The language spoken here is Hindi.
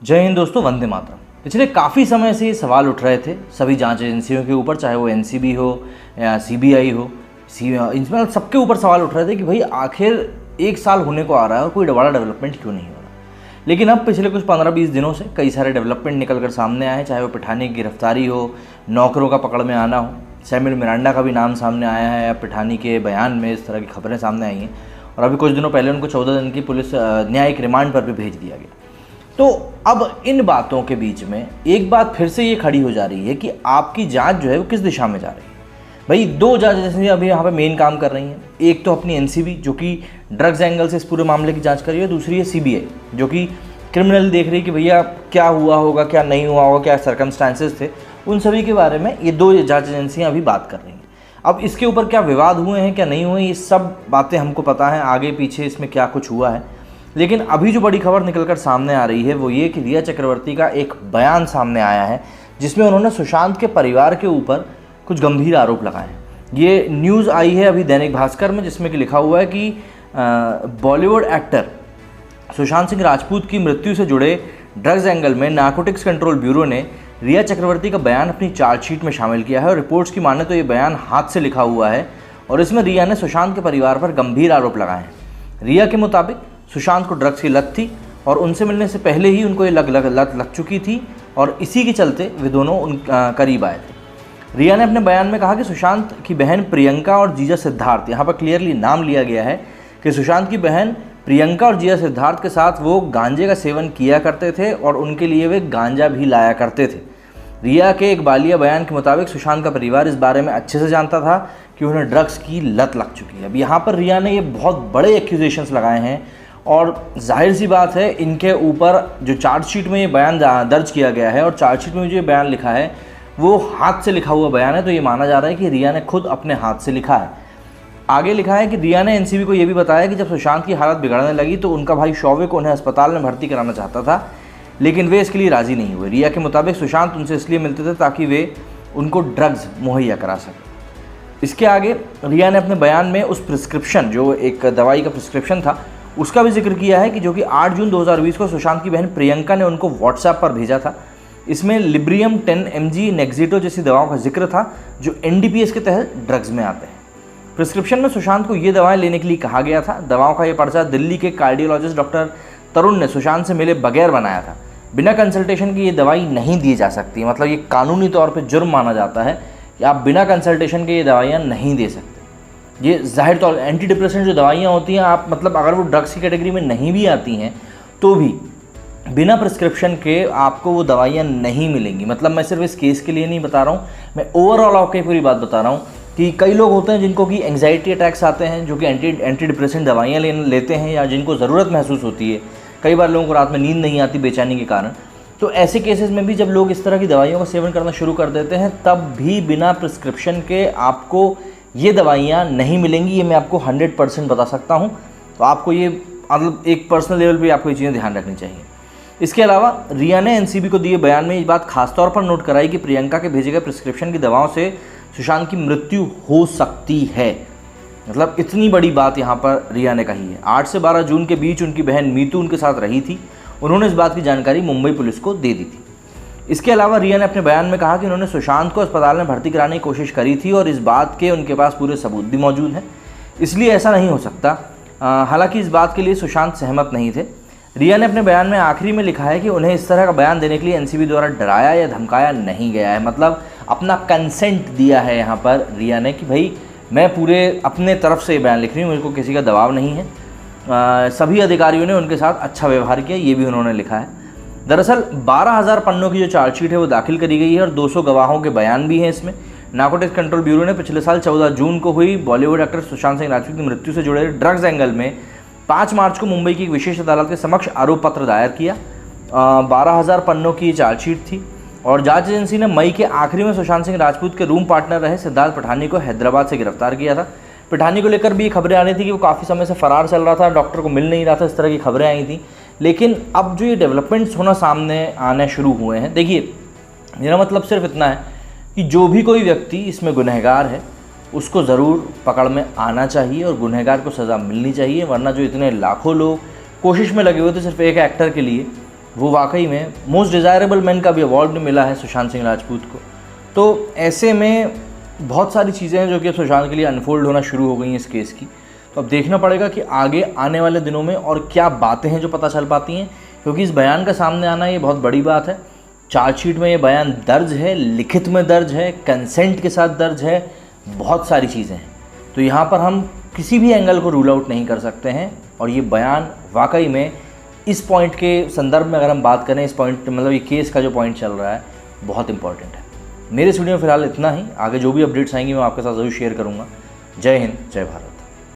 जय हिंद दोस्तों, वंदे मातरम। पिछले काफ़ी समय से ये सवाल उठ रहे थे सभी जांच एजेंसियों के ऊपर, चाहे वो एनसीबी हो या सीबीआई हो, इसमें सबके ऊपर सवाल उठ रहे थे कि भाई आखिर 1 साल होने को आ रहा है और कोई बड़ा डेवलपमेंट क्यों नहीं हो रहा। लेकिन अब पिछले कुछ 15-20 दिनों से कई सारे डेवलपमेंट निकल कर सामने आए, चाहे वो पिठानी की गिरफ्तारी हो, नौकरों का पकड़ में आना हो, सैमुअल मिरांडा का भी नाम सामने आया है, या पिठानी के बयान में इस तरह की खबरें सामने आई हैं। और अभी कुछ दिनों पहले उनको 14 दिन की पुलिस न्यायिक रिमांड पर भी भेज दिया गया। तो अब इन बातों के बीच में एक बात फिर से ये खड़ी हो जा रही है कि आपकी जांच जो है वो किस दिशा में जा रही है। भाई 2 जांच एजेंसियां अभी यहाँ पे मेन काम कर रही हैं। एक तो अपनी एनसीबी जो कि ड्रग्स एंगल से इस पूरे मामले की जांच कर रही है, दूसरी है सीबीआई जो कि क्रिमिनल देख रही है कि भैया क्या हुआ होगा, क्या नहीं हुआ होगा, क्या सर्कमस्टांसेस थे, उन सभी के बारे में ये 2 जांच एजेंसियाँ अभी बात कर रही हैं। अब इसके ऊपर क्या विवाद हुए हैं, क्या नहीं हुए, ये सब बातें हमको पता है, आगे पीछे इसमें क्या कुछ हुआ है। लेकिन अभी जो बड़ी खबर निकलकर सामने आ रही है वो ये कि रिया चक्रवर्ती का एक बयान सामने आया है जिसमें उन्होंने सुशांत के परिवार के ऊपर कुछ गंभीर आरोप लगाए हैं। ये न्यूज़ आई है अभी दैनिक भास्कर में, जिसमें कि लिखा हुआ है कि बॉलीवुड एक्टर सुशांत सिंह राजपूत की मृत्यु से जुड़े ड्रग्स एंगल में नारकोटिक्स कंट्रोल ब्यूरो ने रिया चक्रवर्ती का बयान अपनी चार्जशीट में शामिल किया है। और रिपोर्ट्स की माने तो ये बयान हाथ से लिखा हुआ है और इसमें रिया ने सुशांत के परिवार पर गंभीर आरोप लगाए हैं। रिया के मुताबिक सुशांत को ड्रग्स की लत थी और उनसे मिलने से पहले ही उनको ये लत लग चुकी थी और इसी के चलते वे दोनों करीब आए थे। रिया ने अपने बयान में कहा कि सुशांत की बहन प्रियंका और जीजा सिद्धार्थ, यहाँ पर क्लियरली नाम लिया गया है कि सुशांत की बहन प्रियंका और जीजा सिद्धार्थ के साथ वो गांजे का सेवन किया करते थे और उनके लिए वे गांजा भी लाया करते थे। रिया के एक बालिया बयान के मुताबिक सुशांत का परिवार इस बारे में अच्छे से जानता था कि उन्हें ड्रग्स की लत लग चुकी है। अब यहाँ पर रिया ने ये बहुत बड़े एक्यूजेशंस लगाए हैं और जाहिर सी बात है इनके ऊपर जो चार्जशीट में ये बयान दर्ज किया गया है और चार्जशीट में जो ये बयान लिखा है वो हाथ से लिखा हुआ बयान है, तो ये माना जा रहा है कि रिया ने खुद अपने हाथ से लिखा है। आगे लिखा है कि रिया ने एनसीबी को ये भी बताया कि जब सुशांत की हालत बिगड़ने लगी तो उनका भाई शौविक उन्हें अस्पताल में भर्ती कराना चाहता था, लेकिन वे इसके लिए राज़ी नहीं हुए। रिया के मुताबिक सुशांत उनसे इसलिए मिलते थे ताकि वे उनको ड्रग्स मुहैया करा सकें। इसके आगे रिया ने अपने बयान में उस प्रिस्क्रिप्शन, जो एक दवाई का प्रिस्क्रिप्शन था, उसका भी जिक्र किया है कि जो कि 8 जून 2020 को सुशांत की बहन प्रियंका ने उनको व्हाट्सएप पर भेजा था। इसमें लिब्रियम 10 mg नेक्सिटो जैसी दवाओं का जिक्र था जो एनडीपीएस के तहत ड्रग्स में आते हैं। प्रिस्क्रिप्शन में सुशांत को ये दवाएं लेने के लिए कहा गया था। दवाओं का ये पर्चा दिल्ली के कार्डियोलॉजिस्ट डॉक्टर तरुण ने सुशांत से मिले बगैर बनाया था। बिना कंसल्टेशन की ये दवाई नहीं दी जा सकती, मतलब ये कानूनी तौर पर जुर्म माना जाता है कि आप बिना कंसल्टेशन के ये दवाइयाँ नहीं दे सकते। ये जाहिर तौर एंटी डिप्रेसेंट जो दवाइयाँ होती हैं, आप मतलब अगर वो ड्रग्स की कैटेगरी में नहीं भी आती हैं तो भी बिना प्रिस्क्रिप्शन के आपको वो दवाइयाँ नहीं मिलेंगी। मतलब मैं सिर्फ इस केस के लिए नहीं बता रहा हूँ, मैं ओवरऑल आपकी पूरी बात बता रहा हूँ कि कई लोग होते हैं जिनको कि एंग्जाइटी अटैक्स आते हैं, जो कि एंटी डिप्रेसेंट दवाइयाँ लेते हैं या जिनको ज़रूरत महसूस होती है। कई बार लोगों को रात में नींद नहीं आती बेचैनी के कारण। तो ऐसे केसेस में भी जब लोग इस तरह की दवाइयों का सेवन करना शुरू कर देते हैं तब भी बिना प्रिस्क्रिप्शन के आपको ये दवाइयाँ नहीं मिलेंगी। ये मैं आपको 100% बता सकता हूँ। तो आपको ये मतलब एक पर्सनल लेवल पे आपको ये चीज़ें ध्यान रखनी चाहिए। इसके अलावा रिया ने एनसीबी को दिए बयान में ये बात खासतौर पर नोट कराई कि प्रियंका के भेजे गए प्रिस्क्रिप्शन की दवाओं से सुशांत की मृत्यु हो सकती है। मतलब इतनी बड़ी बात यहाँ पर रिया ने कही है। 8 से 12 जून के बीच उनकी बहन मीतू उनके साथ रही थी। उन्होंने इस बात की जानकारी मुंबई पुलिस को दे दी थी। इसके अलावा रिया ने अपने बयान में कहा कि उन्होंने सुशांत को अस्पताल में भर्ती कराने की कोशिश करी थी और इस बात के उनके पास पूरे सबूत भी मौजूद हैं, इसलिए ऐसा नहीं हो सकता। हालांकि इस बात के लिए सुशांत सहमत नहीं थे। रिया ने अपने बयान में आखिरी में लिखा है कि उन्हें इस तरह का बयान देने के लिए एनसीबी द्वारा डराया या धमकाया नहीं गया है। मतलब अपना कंसेंट दिया है यहाँ पर रिया ने कि भाई मैं पूरे अपने तरफ से बयान लिख रही हूँ, मेरे को किसी का दबाव नहीं है। सभी अधिकारियों ने उनके साथ अच्छा व्यवहार किया, ये भी उन्होंने लिखा है। दरअसल 12,000 पन्नों की जो चार्जशीट है वो दाखिल करी गई है और 200 गवाहों के बयान भी हैं इसमें। नारकोटिक्स कंट्रोल ब्यूरो ने पिछले साल 14 जून को हुई बॉलीवुड एक्टर सुशांत सिंह राजपूत की मृत्यु से जुड़े ड्रग्स एंगल में 5 मार्च को मुंबई की एक विशेष अदालत के समक्ष आरोप पत्र दायर किया। 12,000 पन्नों की चार्जशीट थी और जांच एजेंसी ने मई के आखिरी में सुशांत सिंह राजपूत के रूम पार्टनर रहे सिद्धार्थ पिठानी को हैदराबाद से गिरफ्तार किया था। पिठानी को लेकर भी खबरें आ रही थी कि वो काफ़ी समय से फरार चल रहा था, डॉक्टर को मिल नहीं रहा था, इस तरह की खबरें आई थी। लेकिन अब जो ये डेवलपमेंट्स होना सामने आने शुरू हुए हैं, देखिए मेरा मतलब सिर्फ इतना है कि जो भी कोई व्यक्ति इसमें गुनहगार है उसको ज़रूर पकड़ में आना चाहिए और गुनहगार को सज़ा मिलनी चाहिए। वरना जो इतने लाखों लोग कोशिश में लगे हुए थे सिर्फ एक एक्टर के लिए वो वाकई में मोस्ट डिज़ायरेबल मैन का भी अवार्ड भी मिला है सुशांत सिंह राजपूत को। तो ऐसे में बहुत सारी चीज़ें हैं जो कि अब सुशांत के लिए अनफोल्ड होना शुरू हो गई हैं इस केस की। तो अब देखना पड़ेगा कि आगे आने वाले दिनों में और क्या बातें हैं जो पता चल पाती हैं, क्योंकि इस बयान का सामने आना ये बहुत बड़ी बात है। चार्जशीट में ये बयान दर्ज है, लिखित में दर्ज है, कंसेंट के साथ दर्ज है, बहुत सारी चीज़ें हैं। तो यहाँ पर हम किसी भी एंगल को रूल आउट नहीं कर सकते हैं। और ये बयान वाकई में इस पॉइंट के संदर्भ में अगर हम बात करें, इस पॉइंट मतलब ये केस का जो पॉइंट चल रहा है बहुत इंपॉर्टेंट है। मेरे स्टूडियो में फ़िलहाल इतना ही। आगे जो भी अपडेट्स आएंगी मैं आपके साथ ज़रूर शेयर करूँगा। जय हिंद, जय भारत।